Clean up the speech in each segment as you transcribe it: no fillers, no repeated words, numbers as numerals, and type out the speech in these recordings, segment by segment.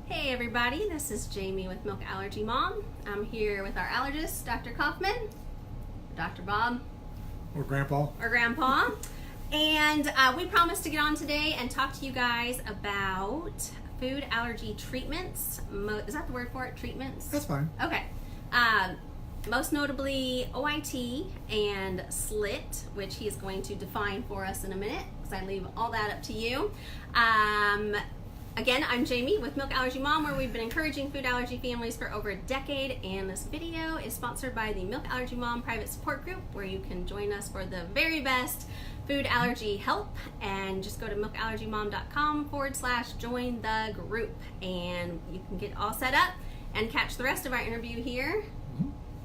Hey everybody, this is Jamie with Milk Allergy Mom. I'm here with our allergist, Dr. Kaufman, Dr. Bob, Or Grandpa. And we promised to get on today and talk to you guys about food allergy treatments. Is that the word for it? Treatments? That's fine. Okay. Most notably OIT and SLIT, which he is going to define for us in a minute, because I leave all that up to you. Again, I'm Jamie with Milk Allergy Mom, where we've been encouraging food allergy families for over a decade, and this video is sponsored by the Milk Allergy Mom private support group, where you can join us for the very best food allergy help, and just go to milkallergymom.com/join the group, and you can get all set up and catch the rest of our interview here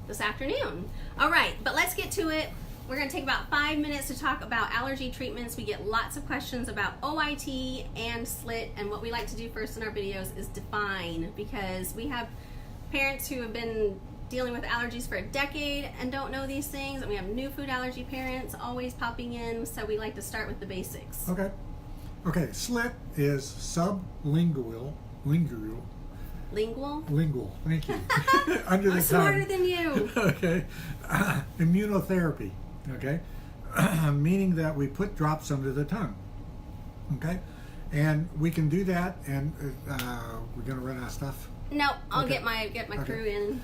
this afternoon. All right, but let's get to it. We're going to take about 5 minutes to talk about allergy treatments. We get lots of questions about OIT and SLIT, and what we like to do first in our videos is define, because we have parents who have been dealing with allergies for a decade and don't know these things, and we have new food allergy parents always popping in, so we like to start with the basics. Okay, SLIT is sublingual, lingual, thank you. Under the I'm smarter than you. Okay, immunotherapy, okay, meaning that we put drops under the tongue, okay, and we can do that, and we're going to run out of stuff. No, I'll Okay. get my crew in.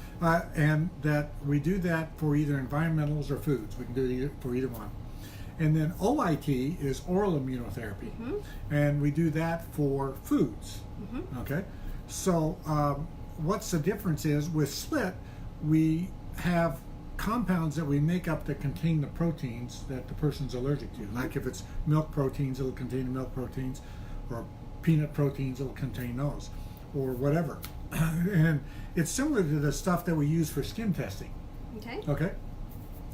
And that we do that for either environmentals or foods. We can do it for either one. And then OIT is oral immunotherapy, and we do that for foods. Okay, so what's the difference is with SLIT, we have compounds that we make up that contain the proteins that the person's allergic to. Like if it's milk proteins, it'll contain the milk proteins, or peanut proteins, it'll contain those, or whatever. And it's similar to the stuff that we use for skin testing. Okay,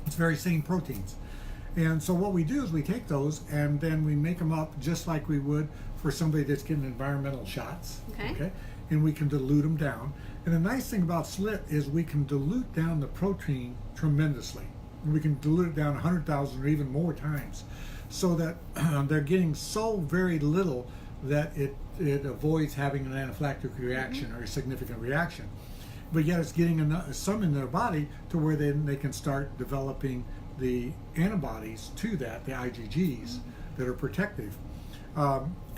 it's very same proteins. And so what we do is we take those and then we make them up just like we would for somebody that's getting environmental shots. Okay, and we can dilute them down. And the nice thing about SLIT is we can dilute down the protein tremendously. We can dilute it down 100,000 or even more times, so that they're getting so very little that it avoids having an anaphylactic reaction or a significant reaction. But yet it's getting some in their body to where then they can start developing the antibodies to that, the IgGs, that are protective.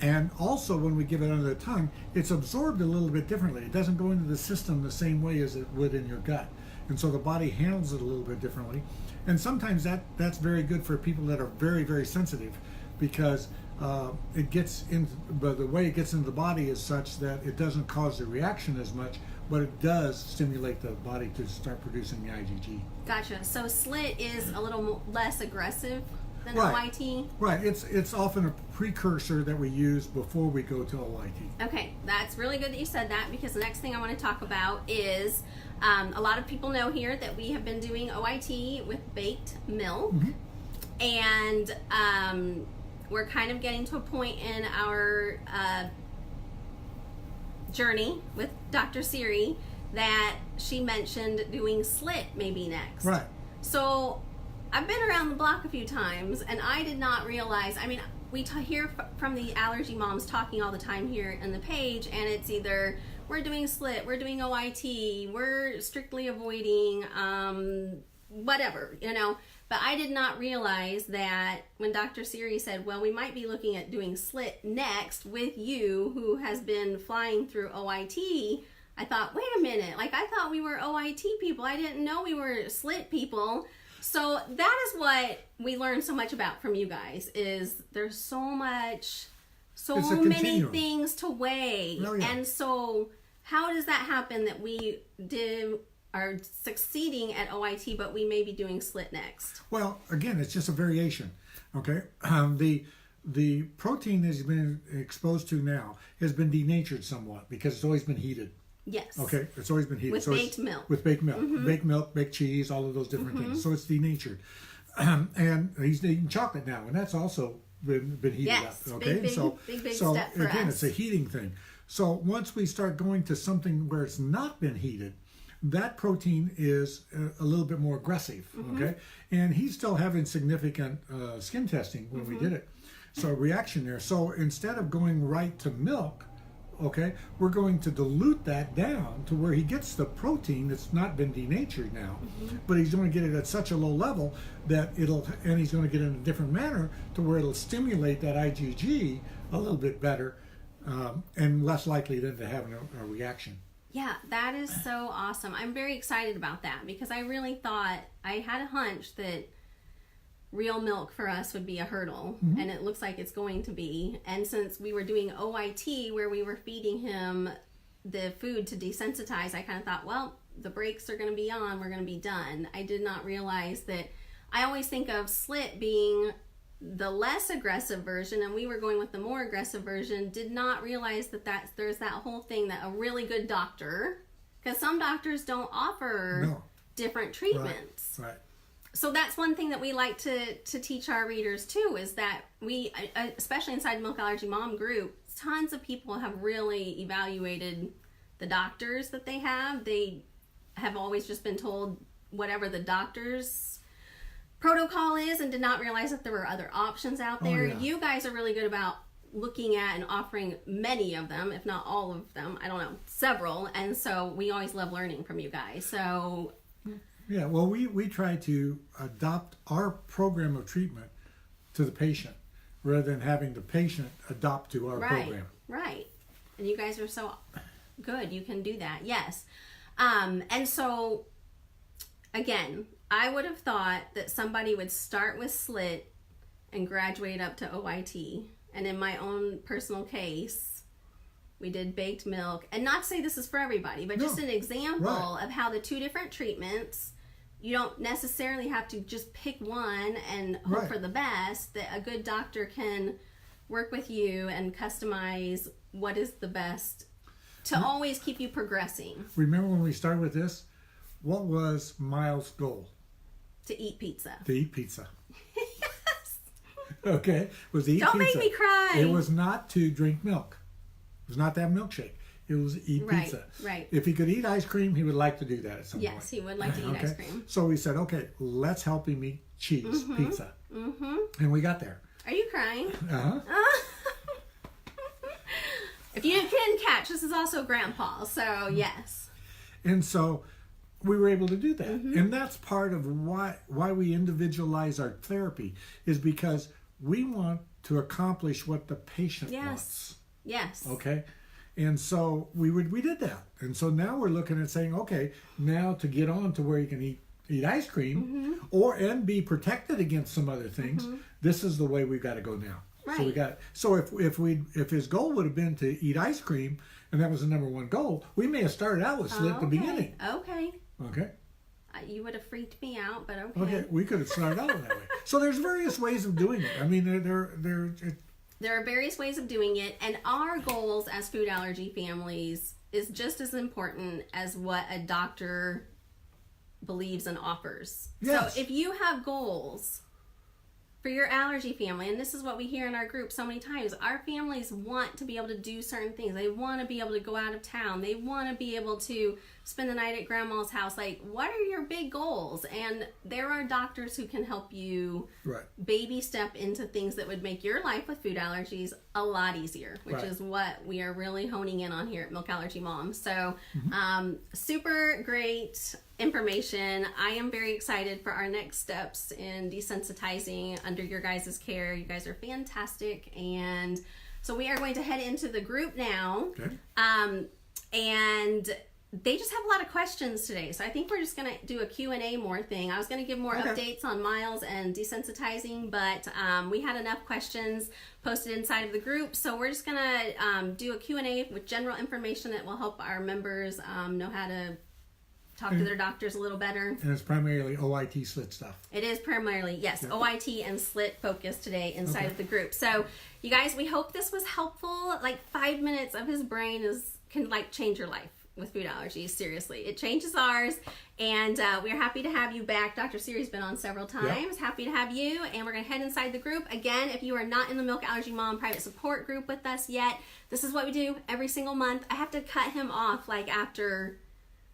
And also when we give it under the tongue, it's absorbed a little bit differently. It doesn't go into the system the same way as it would in your gut. And so the body handles it a little bit differently. And sometimes that's very good for people that are very, very sensitive, because it gets in, but the way it gets into the body is such that it doesn't cause the reaction as much, but it does stimulate the body to start producing the IgG. Gotcha. So SLIT is a little less aggressive than Right. OIT? Right. It's often a precursor that we use before we go to OIT. Okay, that's really good that you said that, because the next thing I want to talk about is a lot of people know here that we have been doing OIT with baked milk, and we're kind of getting to a point in our journey with Dr. Siri that she mentioned doing SLIT maybe next. Right. So I've been around the block a few times, and I did not realize, I mean, we hear from the allergy moms talking all the time here in the page, and it's either we're doing SLIT, we're doing OIT, we're strictly avoiding whatever, you know. But I did not realize that when Dr. Siri said, well, we might be looking at doing SLIT next with you, who has been flying through OIT, I thought, wait a minute, like I thought we were OIT people. I didn't know we were SLIT people. So that is what we learned so much about from you guys, is there's so many things to weigh. Oh, yeah. And so how does that happen that we are succeeding at OIT, but we may be doing SLIT next? Well, again, it's just a variation. Okay, the protein that has been exposed to now has been denatured somewhat because it's always been heated. Yes. Okay, it's always been heated. With baked milk. With baked milk. Baked milk, baked cheese, all of those different things. So it's denatured. And he's eating chocolate now, and that's also been heated up. Okay, big so step for again, us. it's a heating thing. So once we start going to something where it's not been heated, that protein is a little bit more aggressive. Okay, and he's still having significant skin testing when we did it. So a reaction there. So instead of going right to milk, okay, we're going to dilute that down to where he gets the protein that's not been denatured now, but he's going to get it at such a low level that and he's going to get it in a different manner to where it'll stimulate that IgG a little bit better, and less likely then to have a reaction. Yeah, that is so awesome. I'm very excited about that because I really thought, I had a hunch that real milk for us would be a hurdle, and it looks like it's going to be. And since we were doing OIT where we were feeding him the food to desensitize, I kind of thought, well, the brakes are going to be on, we're going to be done. I did not realize that. I always think of SLIT being the less aggressive version, and we were going with the more aggressive version. Did not realize that there's that whole thing that a really good doctor, because some doctors don't offer different treatments. Right. So that's one thing that we like to teach our readers too, is that we, especially inside the Milk Allergy Mom group, tons of people have really evaluated the doctors that they have. They have always just been told whatever the doctor's protocol is and did not realize that there were other options out there. You guys are really good about looking at and offering many of them, if not all of them. I don't know, several. And so we always love learning from you guys. So yeah, well, we try to adopt our program of treatment to the patient rather than having the patient adopt to our program. Right. And you guys are so good. You can do that. Yes. And so, again, I would have thought that somebody would start with SLIT and graduate up to OIT. And in my own personal case, we did baked milk. And not to say this is for everybody, but just an example of how the two different treatments, you don't necessarily have to just pick one and hope for the best. That a good doctor can work with you and customize what is the best to always keep you progressing. Remember when we started with this? What was Miles' goal? To eat pizza. To eat pizza. Yes. Okay? Was to eat Don't pizza. make me cry. It was not to drink milk. It was not to have a milkshake. It was eat pizza. Right. If he could eat ice cream, he would like to do that at some point. Yes, he would like to eat ice cream. So we said, okay, let's help him eat cheese pizza. And we got there. Are you crying? Uh-huh. If you couldn't catch, this is also Grandpa, so yes. And so we were able to do that. And that's part of why we individualize our therapy, is because we want to accomplish what the patient wants. Yes. Okay? And so we did that. And so now we're looking at saying, okay, now to get on to where you can eat ice cream and be protected against some other things, this is the way we've got to go now. Right. So if his goal would have been to eat ice cream and that was the number one goal, we may have started out with SLIT at the beginning. Okay. You would have freaked me out, but okay. Okay, we could have started out that way. So there's various ways of doing it. I mean, there are various ways of doing it, and our goals as food allergy families is just as important as what a doctor believes and offers. Yes. So if you have goals for your allergy family, and this is what we hear in our group so many times, our families want to be able to do certain things. They want to be able to go out of town. They want to be able to spend the night at grandma's house. Like, what are your big goals? And there are doctors who can help you baby step into things that would make your life with food allergies a lot easier, which is what we are really honing in on here at Milk Allergy Mom. So super great information. I am very excited for our next steps in desensitizing under your guys' care. You guys are fantastic. And so we are going to head into the group now. Okay. And they just have a lot of questions today. So I think we're just going to do a Q&A more thing. I was going to give more updates on Miles and desensitizing, but we had enough questions posted inside of the group. So we're just going to do a Q&A with general information that will help our members know how to talk to their doctors a little better. And it's primarily OIT SLIT stuff. It is primarily, yes, OIT and SLIT focus today inside of the group. So you guys, we hope this was helpful. Like 5 minutes of his brain can like change your life with food allergies. Seriously, it changes ours. And we're happy to have you back. Dr. Siri's been on several times. Happy to have you. And we're going to head inside the group. Again, if you are not in the Milk Allergy Mom private support group with us yet, this is what we do every single month. I have to cut him off like after...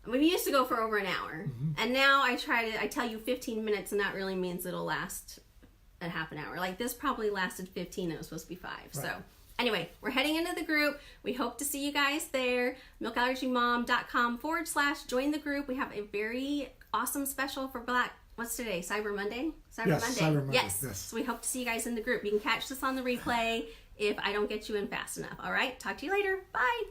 We used to go for over an hour, and now I tell you 15 minutes, and that really means it'll last a half an hour. Like this probably lasted 15, and it was supposed to be 5. So Anyway, we're heading into the group. We hope to see you guys there. milkallergymom.com/join the group. We have a very awesome special for Black. What's today? Cyber Monday? Yes, Cyber Monday. Yes. Yes. So we hope to see you guys in the group. You can catch this on the replay if I don't get you in fast enough. All right. Talk to you later. Bye.